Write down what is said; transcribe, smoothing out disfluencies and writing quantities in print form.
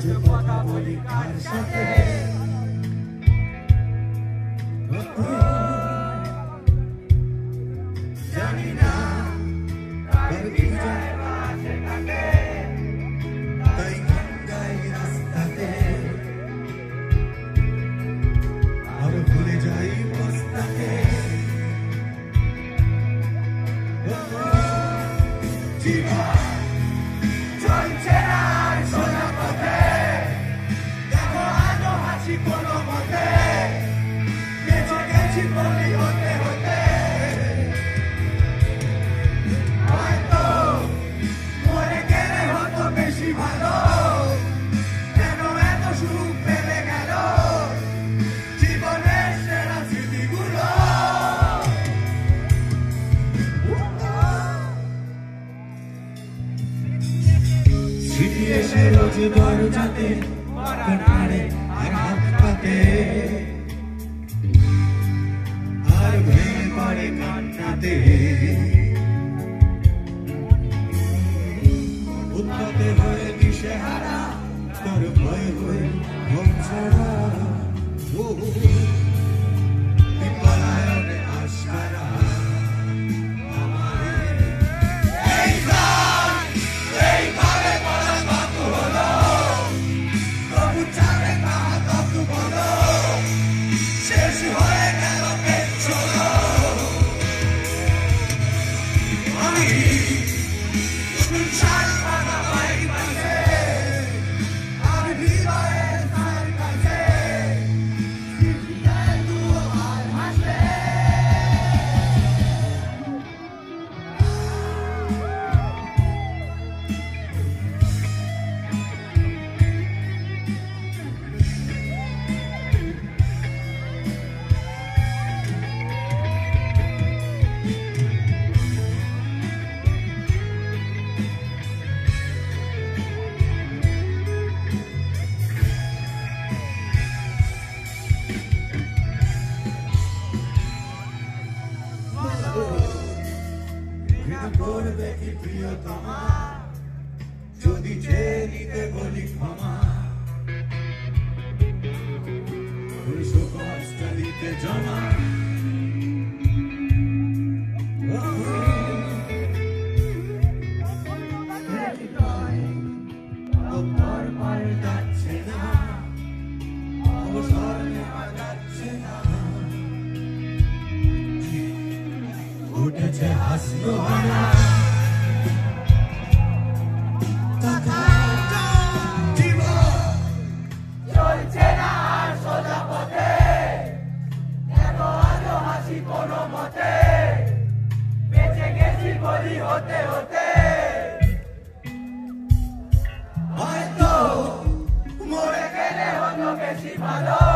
আজ কথা বলি কার সাথে জানি না কার কি যায় বাসে থাকে তাই গাই রাস্তাতে আর ভুলে যাই বস্তাকে জীবন চলছে আর সোজা পথে দেখো আলো হাসি কোনো মতে বেঁচে গেছি বলি হতে হতে হয়তো মরে গেলে হতো বেশি ভালো কেন এত সুখ পেলে গেল জীবনের সেরা স্মৃতিগুলো স্মৃতি এসে রোজ দরজাতে কাটারে আর হাত পাতে আর ভেঙে পড়ে কান্নাতে উত্ততে হয়ে দিশেহারা তোর ভয় হয়ে ঘুম ছাড়া বিপলায়নে আশারা করবে কি প্রিয়তমা যদি চেয়ে নিতে বলি ক্ষমা কষ্ট দিতে জমা যাচ্ছে না অবসর নেওয়া যাচ্ছে না উঠেছে হাসলো হানা চলছে না আর সোজা পথে দেখো আলো হাসি কোনো মতে বেঁচে গেছি বলি হতে হতে হয়তো মরে গেলে হতো বেশি ভালো